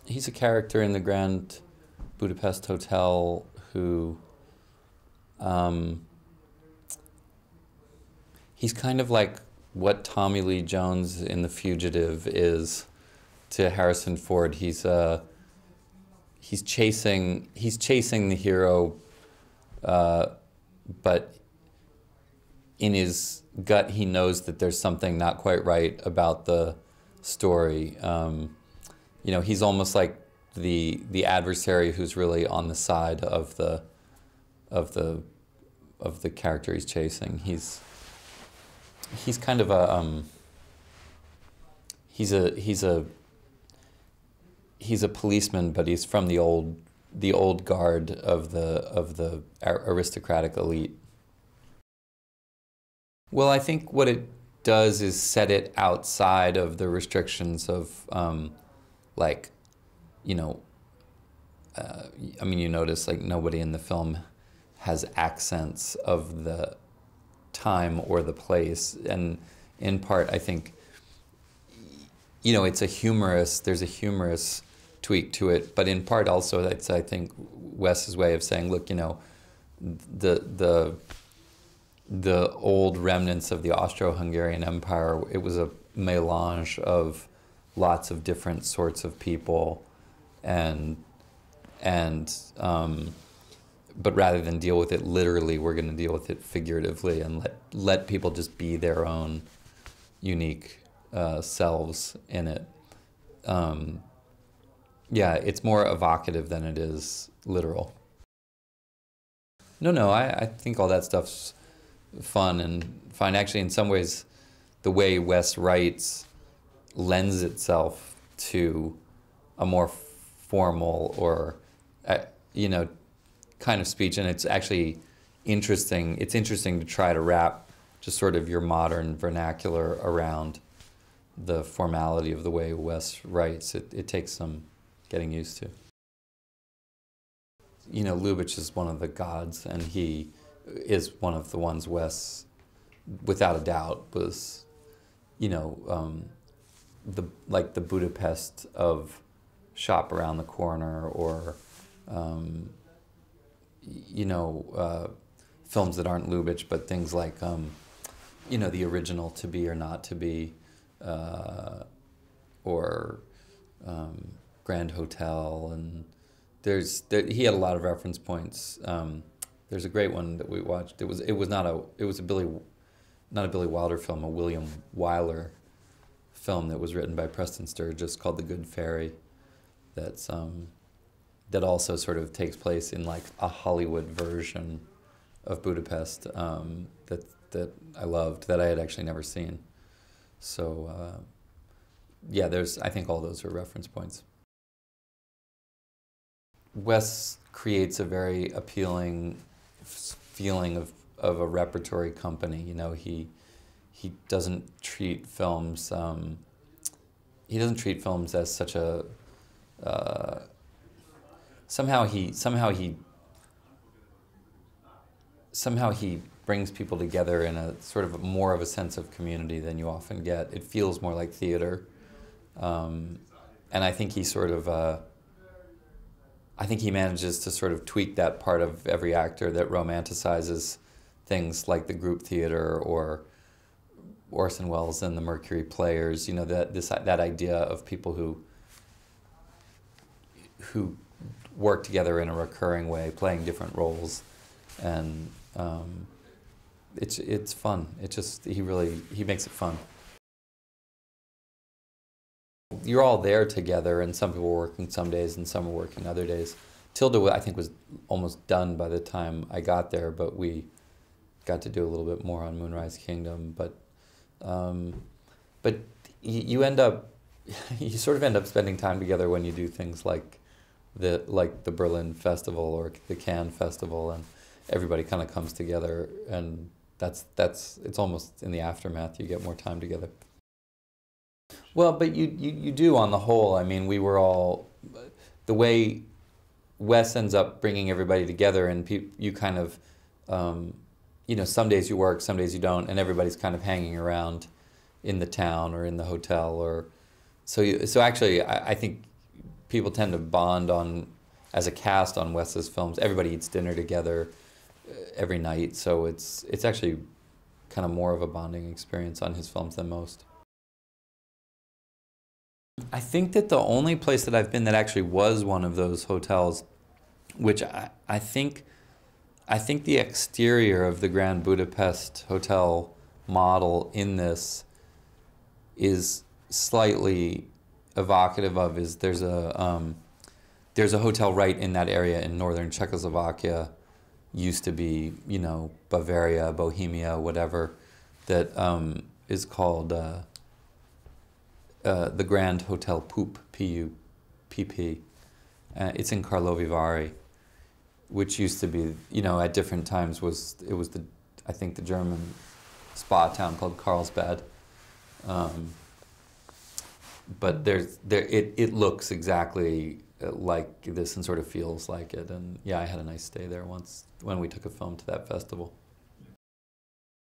He's a character in the Grand Budapest Hotel who, he's kind of like what Tommy Lee Jones in The Fugitive is to Harrison Ford. He's chasing the hero, but in his gut he knows that there's something not quite right about the story. You know, he's almost like the adversary who's really on the side of the character he's chasing. He's kind of a he's a policeman, but he's from the old guard of the aristocratic elite. Well, I think what it does is set it outside of the restrictions of like, you know, I mean, you notice like nobody in the film has accents of the time or the place, and in part I think, you know, there's a humorous tweak to it, but in part also that's, I think, Wes's way of saying, look, you know, the old remnants of the Austro-Hungarian Empire, it was a melange of lots of different sorts of people, but rather than deal with it literally, we're going to deal with it figuratively and let people just be their own unique selves in it. Yeah, it's more evocative than it is literal. No, I think all that stuff's fun and fine. Actually, in some ways, the way Wes writes lends itself to a more formal or, you know, kind of speech, and it's actually interesting. It's interesting to try to wrap just sort of your modern vernacular around the formality of the way Wes writes. It takes some getting used to. You know, Lubitsch is one of the gods, and he is one of the ones Wes, without a doubt, was, you know, like the Budapest of Shop Around the Corner, or you know, films that aren't Lubitsch, but things like, you know, the original To Be or Not to Be, or Grand Hotel, and he had a lot of reference points. There's a great one that we watched. It was not a Billy Wilder film, a William Wyler film that was written by Preston Sturges called The Good Fairy. That's that also sort of takes place in like a Hollywood version of Budapest, that I loved, that I had actually never seen. So yeah, I think all those are reference points. Wes creates a very appealing feeling of a repertory company. You know, he doesn't treat films as such a somehow he brings people together in a sort of more of a sense of community than you often get. It feels more like theater, and I think he sort of I think he manages to sort of tweak that part of every actor that romanticizes things like the group theater or Orson Welles and the Mercury Players. You know, that idea of people who work together in a recurring way, playing different roles, and it's fun. He makes it fun. You're all there together, and some people are working some days and some are working other days. Tilda, I think, was almost done by the time I got there, but we got to do a little bit more on Moonrise Kingdom. But you sort of end up spending time together when you do things like the Berlin Festival or the Cannes Festival, and everybody kind of comes together, and it's almost in the aftermath you get more time together. Well, but you do on the whole. I mean, we were all, the way Wes ends up bringing everybody together, and you kind of, you know, some days you work, some days you don't, and everybody's kind of hanging around in the town or in the hotel, or so actually I think people tend to bond on, as a cast on Wes's films. Everybody eats dinner together every night, so it's actually kind of more of a bonding experience on his films than most. I think that the only place that I've been that actually was one of those hotels, which I think the exterior of the Grand Budapest Hotel model in this is slightly evocative of, is there's a hotel right in that area in northern Czechoslovakia, used to be, you know, Bavaria, Bohemia, whatever, that is called the Grand Hotel Pupp, P-U-P-P. It's in Karlovy Vary, which used to be, you know, at different times I think the German spa town called Carlsbad. But it looks exactly like this and sort of feels like it. And yeah, I had a nice stay there once when we took a film to that festival.